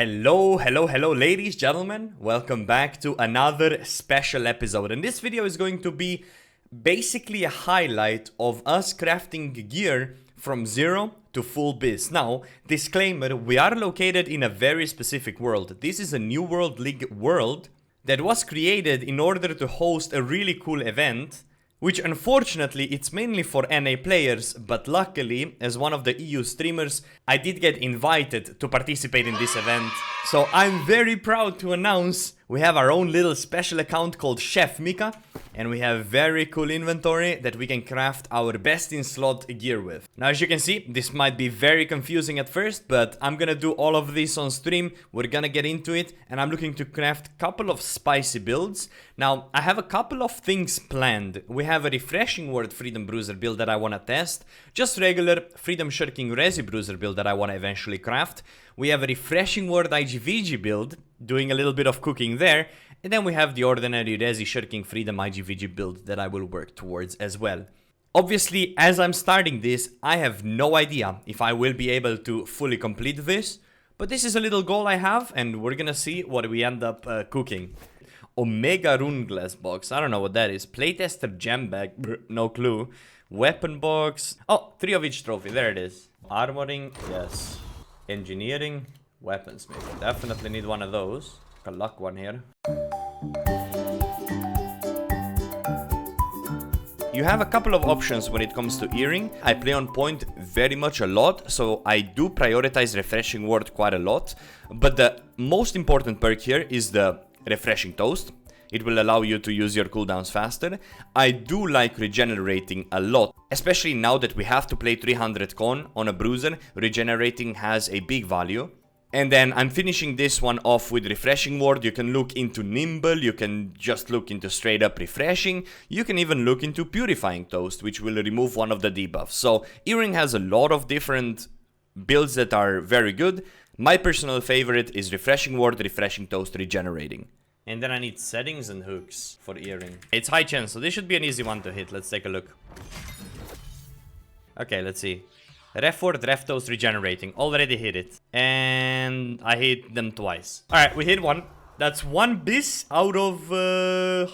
Hello, ladies, gentlemen. Welcome back to another special episode. And this video is going to be basically a highlight of us crafting gear from zero to full biz. Now, disclaimer, we are located in a very specific world. This is a New World League world that was created in order to host a really cool event, which unfortunately it's mainly for NA players, but luckily, as one of the EU streamers, I did get invited to participate in this event. So I'm very proud to announce we have our own little special account called Chef Mika, and we have very cool inventory that we can craft our best in slot gear with. Now, as you can see, this might be very confusing at first, but I'm gonna do all of this on stream. We're gonna get into it, and I'm looking to craft a couple of spicy builds. Now, I have a couple of things planned. We have a refreshing word Freedom Bruiser build that I wanna test, just regular Freedom Shirking Resi Bruiser build that I wanna eventually craft. We have a refreshing word IGVG build, doing a little bit of cooking there, and then we have the ordinary Resi Shirking Freedom IGVG build that I will work towards as well. Obviously, as I'm starting this, I have no idea if I will be able to fully complete this, but this is a little goal I have, and we're gonna see what we end up cooking. Omega Rune Glass Box, I don't know what that is. Playtester Gem Bag, no clue. Weapon Box, oh, 3 of each trophy, there it is. Armoring, yes. Engineering, Weaponsmith, definitely need one of those. A luck one here. You have a couple of options when it comes to earring. I play on point very much a lot, so I do prioritize refreshing word quite a lot. But the most important perk here is the refreshing toast. It will allow you to use your cooldowns faster. I do like regenerating a lot, especially now that we have to play 300 con on a bruiser. Regenerating has a big value. And then I'm finishing this one off with refreshing ward. You can look into nimble, you can just look into straight up refreshing. You can even look into purifying toast, which will remove one of the debuffs. So earring has a lot of different builds that are very good. My personal favorite is refreshing ward, refreshing toast, regenerating. And then I need settings and hooks for earring. It's high chance, so this should be an easy one to hit. Let's take a look. Okay, let's see. Ref word, ref toast, regenerating. Already hit it. And I hit them twice. Alright, we hit one. That's one biz out of...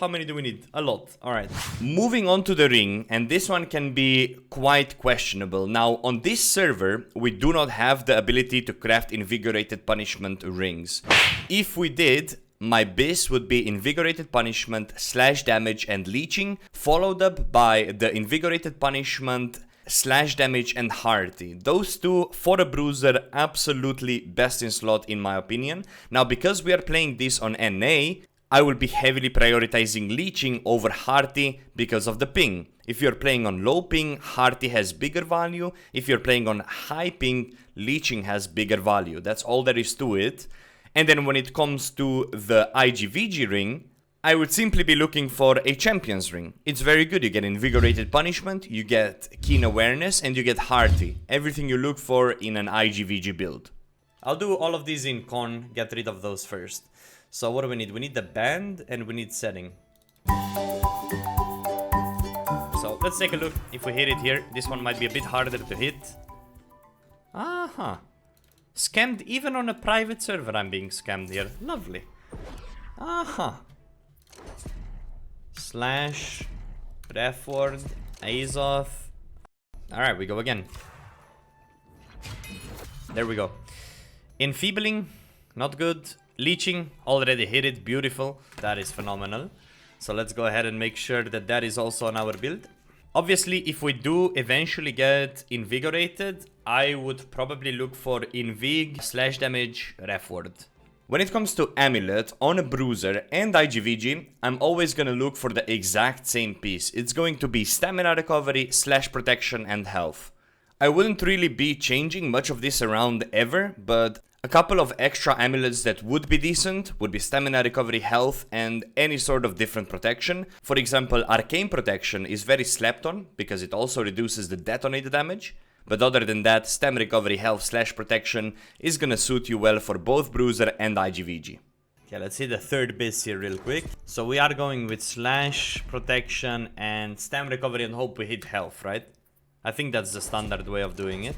how many do we need? A lot. Alright. Moving on to the ring. And this one can be quite questionable. Now, on this server, we do not have the ability to craft invigorated punishment rings. If we did, my biz would be invigorated punishment, slash damage and leeching, followed up by the invigorated punishment, slash damage and hearty. Those two for a bruiser, absolutely best in slot in my opinion. Now, because we are playing this on NA, I will be heavily prioritizing leeching over hearty because of the ping. If you're playing on low ping, hearty has bigger value. If you're playing on high ping, leeching has bigger value. That's all there is to it. And then when it comes to the IGVG ring, I would simply be looking for a Champion's Ring. It's very good. You get Invigorated Punishment, you get Keen Awareness, and you get Hearty. Everything you look for in an IGVG build. I'll do all of these in con, get rid of those first. So what do we need? We need the band and we need setting. So let's take a look if we hit it here. This one might be a bit harder to hit. Aha. Scammed even on a private server. I'm being scammed here. Lovely. Aha. Slash, ref word, Azoth. Alright, we go again. There we go. Enfeebling, not good. Leeching, already hit it, beautiful. That is phenomenal. So let's go ahead and make sure that that is also on our build. Obviously, if we do eventually get invigorated, I would probably look for invig, slash damage, ref word. When it comes to Amulet, on a Bruiser and IGVG, I'm always gonna look for the exact same piece. It's going to be stamina recovery, slash protection and health. I wouldn't really be changing much of this around ever, but a couple of extra amulets that would be decent would be stamina recovery, health and any sort of different protection. For example, arcane protection is very slept on because it also reduces the detonator damage. But other than that, stam recovery, health, slash protection is gonna suit you well for both Bruiser and IGVG. Okay, let's see the third biz here real quick. So we are going with slash protection and stam recovery and hope we hit health, right? I think that's the standard way of doing it.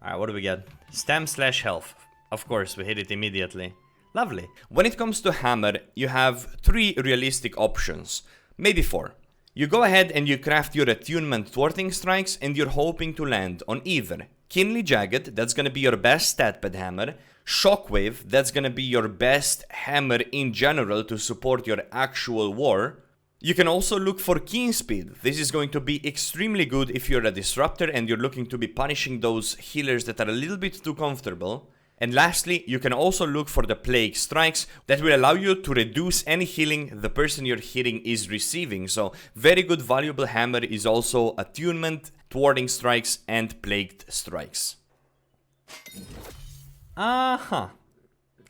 Alright, what do we get? Stam/health. Of course, we hit it immediately. Lovely. When it comes to hammer, you have 3 realistic options. Maybe 4. You go ahead and you craft your attunement thwarting strikes and you're hoping to land on either Keenly Jagged, that's gonna be your best stat pad hammer, Shockwave, that's gonna be your best hammer in general to support your actual war. You can also look for Keen Speed. This is going to be extremely good if you're a disruptor and you're looking to be punishing those healers that are a little bit too comfortable. And lastly, you can also look for the Plague Strikes that will allow you to reduce any healing the person you're hitting is receiving. So very good valuable hammer is also Attunement, Thwarting Strikes and Plagued Strikes.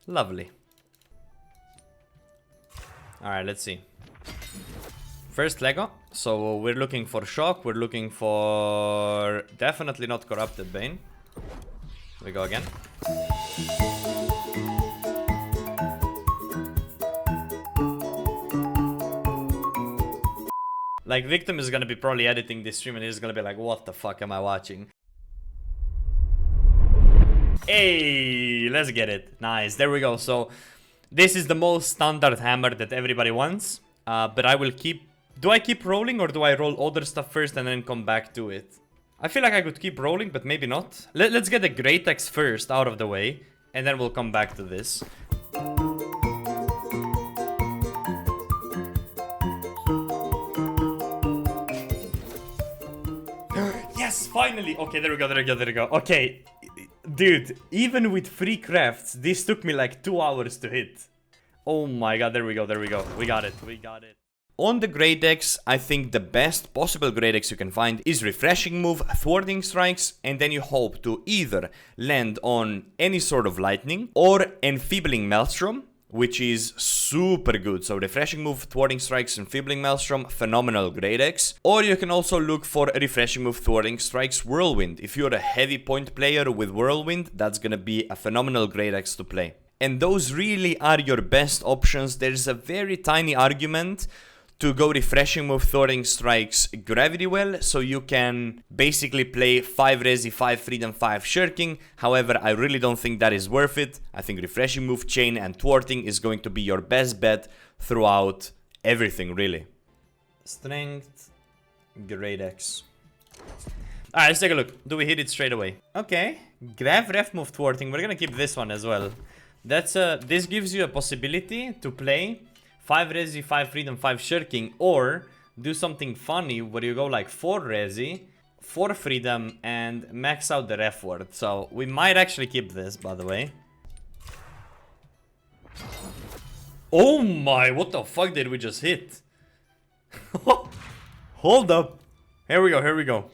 Lovely. Alright, let's see. First Lego. So we're looking for Shock, we're looking for definitely not Corrupted Bane. We go again. Like, Victim is gonna be probably editing this stream and he's gonna be like, what the fuck am I watching? Hey, let's get it. Nice, there we go. So, this is the most standard hammer that everybody wants. But I will keep... Do I keep rolling or do I roll other stuff first and then come back to it? I feel like I could keep rolling, but maybe not. Let's get the Great Axe first out of the way, and then we'll come back to this. Yes, finally! Okay, there we go, there we go, there we go. Okay, dude, even with free crafts, this took me like 2 hours to hit. Oh my god, there we go, there we go. We got it, we got it. On the Great Axe, I think the best possible Great Axe you can find is Refreshing Move, Thwarting Strikes, and then you hope to either land on any sort of lightning or Enfeebling Maelstrom, which is super good. So Refreshing Move, Thwarting Strikes, Enfeebling Maelstrom, phenomenal Great Axe. Or you can also look for Refreshing Move, Thwarting Strikes, Whirlwind. If you're a heavy point player with Whirlwind, that's gonna be a phenomenal Great Axe to play. And those really are your best options. There's a very tiny argument to go Refreshing Move, Thwarting Strikes, Gravity Well, so you can basically play 5 Resi, 5 Freedom, 5 Shirking. However, I really don't think that is worth it. I think Refreshing Move, Chain and Thwarting is going to be your best bet throughout everything, really. Strength, Great Axe. Alright, let's take a look. Do we hit it straight away? Okay, Grav, Ref Move, Thwarting. We're gonna keep this one as well. That's this gives you a possibility to play 5 Resi, 5 Freedom, 5 Shirking, or do something funny where you go like 4 Resi, 4 Freedom, and max out the Ref word. So we might actually keep this, by the way. Oh my, what the fuck did we just hit? Hold up. Here we go, here we go.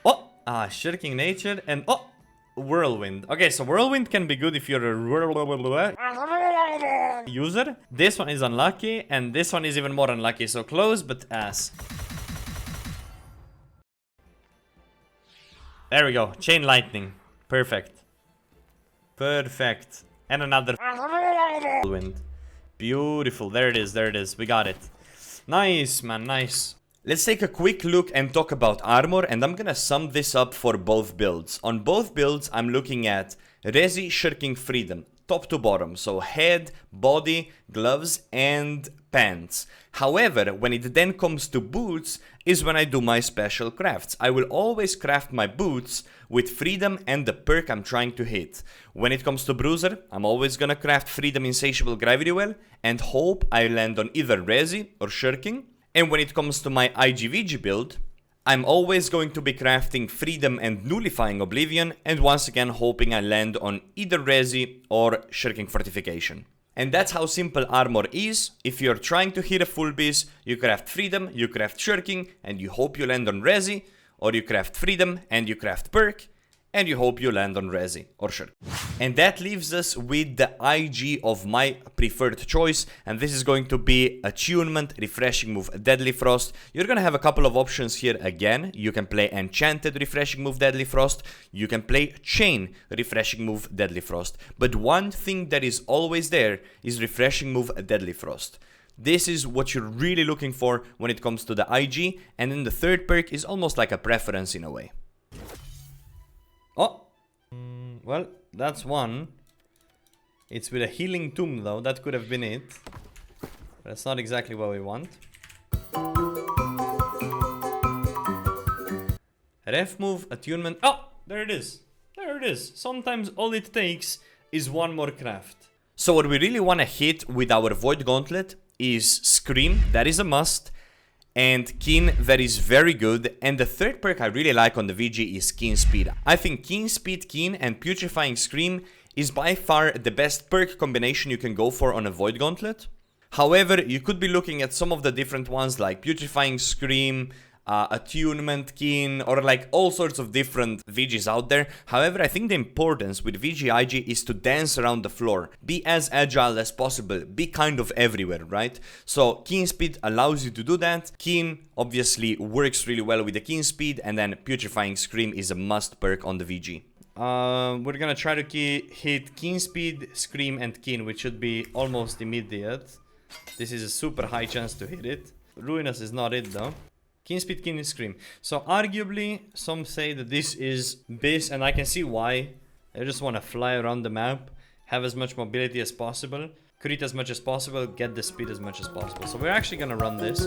Oh, Shirking Nature, and oh, Whirlwind. Okay, so Whirlwind can be good if you're a user. This one is unlucky, and this one is even more unlucky. So close, but ass. There we go. Chain Lightning. Perfect. Perfect. And another Whirlwind. Beautiful. There it is. There it is. We got it. Nice, man. Nice. Let's take a quick look and talk about armor, and I'm gonna sum this up for both builds. On both builds, I'm looking at Resi, Shirking, Freedom, top to bottom, so head, body, gloves, and pants. However, when it then comes to boots, is when I do my special crafts. I will always craft my boots with Freedom and the perk I'm trying to hit. When it comes to Bruiser, I'm always gonna craft Freedom, Insatiable, Gravity Well, and hope I land on either Resi or Shirking. And when it comes to my IGVG build, I'm always going to be crafting Freedom and Nullifying Oblivion, and once again hoping I land on either Resi or Shirking Fortification. And that's how simple armor is. If you're trying to hit a full biz, you craft Freedom, you craft Shirking, and you hope you land on Resi, or you craft Freedom and you craft Perk, and you hope you land on Resi or Shirk. And that leaves us with the IG of my preferred choice, and this is going to be Attunement, Refreshing Move, Deadly Frost. You're gonna have a couple of options here again. You can play Enchanted, Refreshing Move, Deadly Frost. You can play Chain, Refreshing Move, Deadly Frost. But one thing that is always there is Refreshing Move, Deadly Frost. This is what you're really looking for when it comes to the IG, and then the third perk is almost like a preference in a way. Oh, well, that's one. It's with a healing tomb though, that could have been it. But that's not exactly what we want. Ref move, attunement. Oh, there it is. There it is. Sometimes all it takes is one more craft. So what we really want to hit with our Void Gauntlet is Scream, that is a must. And Keen, that is very good. And the third perk I really like on the VG is Keen Speed. I think Keen Speed, Keen, and Putrefying Scream is by far the best perk combination you can go for on a Void Gauntlet. However, you could be looking at some of the different ones like Putrefying Scream, Attunement Keen, or like all sorts of different VGs out there. However, I think the importance with VG-IG is to dance around the floor, be as agile as possible, be kind of everywhere, right? So Keen Speed allows you to do that. Keen obviously works really well with the Keen Speed, and then Putrefying Scream is a must perk on the VG. We're gonna try to hit Keen Speed, Scream, and Keen, which should be almost immediate. This is a super high chance to hit it. Ruinous is not it though. Keen Speed, Keen, Scream. So arguably, some say that this is Biz, and I can see why. They just want to fly around the map, have as much mobility as possible, crit as much as possible, get the speed as much as possible. So we're actually gonna run this.